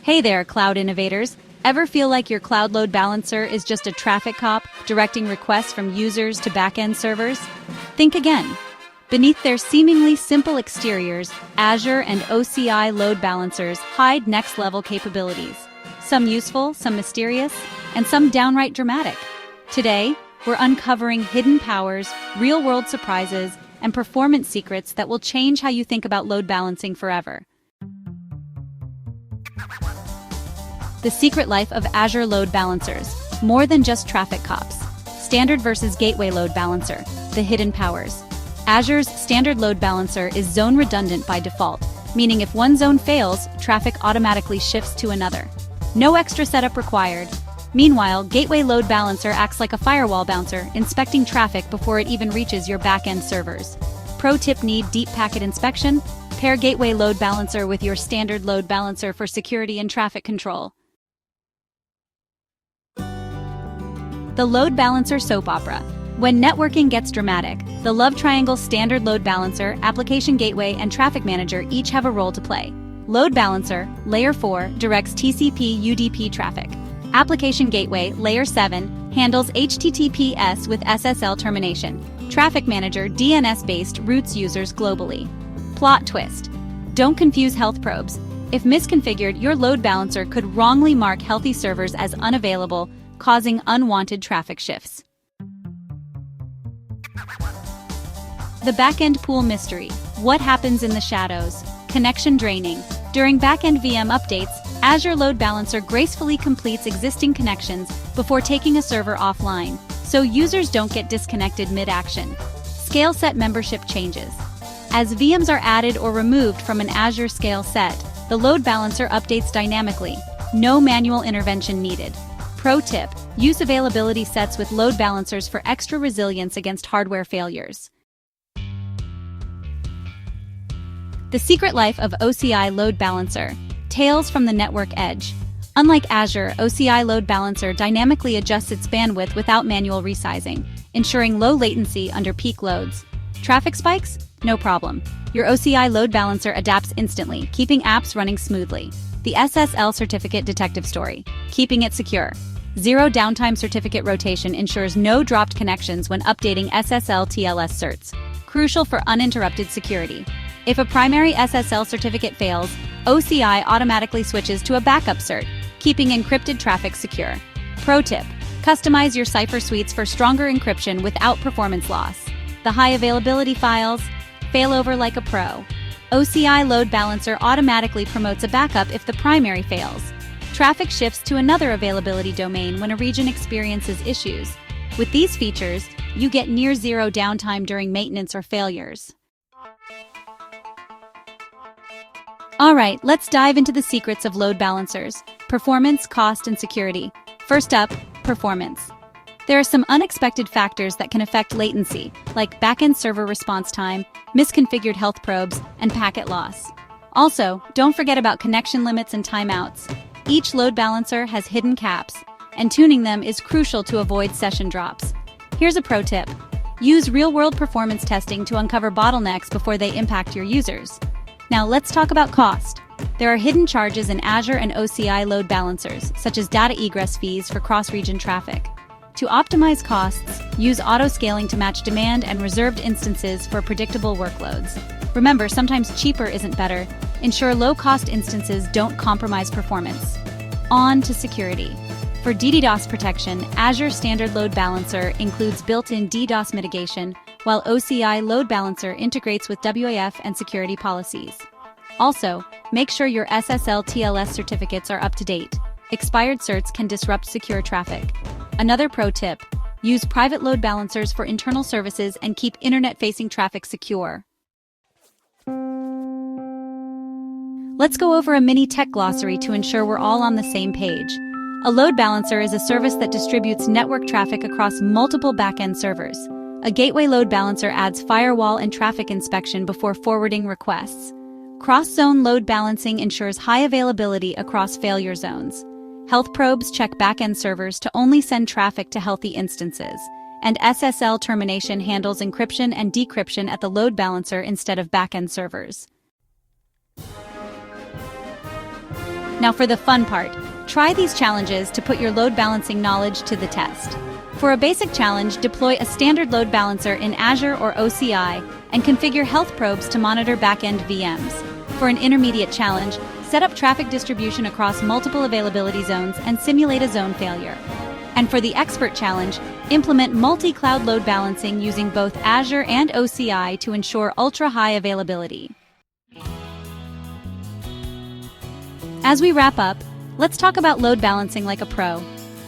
Hey there, cloud innovators. Ever feel like your cloud load balancer is just a traffic cop directing requests from users to backend servers? Think again. Beneath their seemingly simple exteriors, Azure and OCI load balancers hide next-level capabilities. Some useful, some mysterious, and some downright dramatic. Today, we're uncovering hidden powers, real-world surprises, and performance secrets that will change how you think about load balancing forever. The secret life of Azure load balancers, more than just traffic cops. Standard versus gateway load balancer, the hidden powers. Azure's standard load balancer is zone redundant by default, meaning if one zone fails, traffic automatically shifts to another. No extra setup required. Meanwhile, gateway load balancer acts like a firewall bouncer, inspecting traffic before it even reaches your backend servers. Pro tip: need deep packet inspection? Pair gateway load balancer with your standard load balancer for security and traffic control. The load balancer soap opera. When networking gets dramatic, the love triangle standard load balancer, application gateway, and traffic manager each have a role to play. Load balancer, layer 4, directs TCP/UDP traffic. Application gateway, layer 7, handles HTTPS with SSL termination. Traffic manager, DNS-based, routes users globally. Plot twist. Don't confuse health probes. If misconfigured, your load balancer could wrongly mark healthy servers as unavailable, causing unwanted traffic shifts. The backend pool mystery. What happens in the shadows? Connection draining. During backend VM updates, Azure Load Balancer gracefully completes existing connections before taking a server offline, so users don't get disconnected mid-action. Scale set membership changes. As VMs are added or removed from an Azure scale set, the load balancer updates dynamically. No manual intervention needed. Pro tip: use availability sets with load balancers for extra resilience against hardware failures. The secret life of OCI load balancer. Tales from the network edge. Unlike Azure, OCI load balancer dynamically adjusts its bandwidth without manual resizing, ensuring low latency under peak loads. Traffic spikes? No problem. Your OCI load balancer adapts instantly, keeping apps running smoothly. The SSL certificate detective story. Keeping it secure. Zero downtime certificate rotation ensures no dropped connections when updating SSL TLS certs. Crucial for uninterrupted security. If a primary SSL certificate fails, OCI automatically switches to a backup cert, keeping encrypted traffic secure. Pro tip: customize your cipher suites for stronger encryption without performance loss. The high availability files, failover like a pro. OCI load balancer automatically promotes a backup if the primary fails. Traffic shifts to another availability domain when a region experiences issues. With these features, you get near zero downtime during maintenance or failures. Alright, let's dive into the secrets of load balancers: performance, cost, and security. First up, performance. There are some unexpected factors that can affect latency, like backend server response time, misconfigured health probes, and packet loss. Also, don't forget about connection limits and timeouts. Each load balancer has hidden caps, and tuning them is crucial to avoid session drops. Here's a pro tip: use real-world performance testing to uncover bottlenecks before they impact your users. Now let's talk about cost. There are hidden charges in Azure and OCI load balancers, such as data egress fees for cross-region traffic. To optimize costs, use auto-scaling to match demand and reserved instances for predictable workloads. Remember, sometimes cheaper isn't better. Ensure low-cost instances don't compromise performance. On to security. For DDoS protection, Azure Standard Load Balancer includes built-in DDoS mitigation, while OCI Load Balancer integrates with WAF and security policies. Also, make sure your SSL TLS certificates are up to date. Expired certs can disrupt secure traffic. Another pro tip: use private load balancers for internal services and keep internet-facing traffic secure. Let's go over a mini tech glossary to ensure we're all on the same page. A load balancer is a service that distributes network traffic across multiple backend servers. A gateway load balancer adds firewall and traffic inspection before forwarding requests. Cross-zone load balancing ensures high availability across failure zones. Health probes check backend servers to only send traffic to healthy instances. And SSL termination handles encryption and decryption at the load balancer instead of backend servers. Now for the fun part, try these challenges to put your load balancing knowledge to the test. For a basic challenge, deploy a standard load balancer in Azure or OCI and configure health probes to monitor back-end VMs. For an intermediate challenge, set up traffic distribution across multiple availability zones and simulate a zone failure. And for the expert challenge, implement multi-cloud load balancing using both Azure and OCI to ensure ultra-high availability. As we wrap up, let's talk about load balancing like a pro.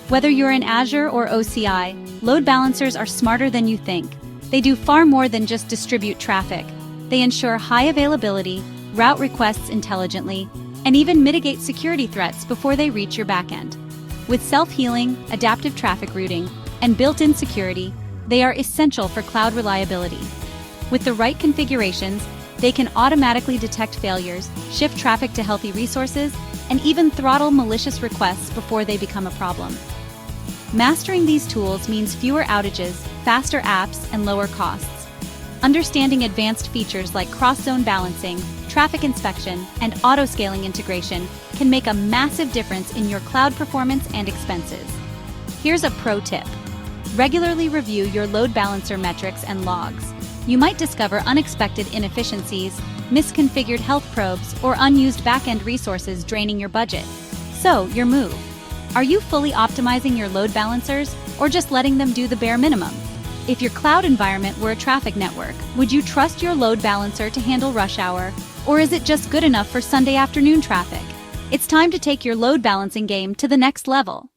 Whether you're in Azure or OCI, load balancers are smarter than you think. They do far more than just distribute traffic. They ensure high availability, route requests intelligently, and even mitigate security threats before they reach your backend. With self-healing, adaptive traffic routing, and built-in security, they are essential for cloud reliability. With the right configurations, they can automatically detect failures, shift traffic to healthy resources, and even throttle malicious requests before they become a problem. Mastering these tools means fewer outages, faster apps, and lower costs. Understanding advanced features like cross-zone balancing, traffic inspection, and auto-scaling integration can make a massive difference in your cloud performance and expenses. Here's a pro tip. Regularly review your load balancer metrics and logs. You might discover unexpected inefficiencies, misconfigured health probes, or unused back-end resources draining your budget. So, your move. Are you fully optimizing your load balancers, or just letting them do the bare minimum? If your cloud environment were a traffic network, would you trust your load balancer to handle rush hour, or is it just good enough for Sunday afternoon traffic? It's time to take your load balancing game to the next level.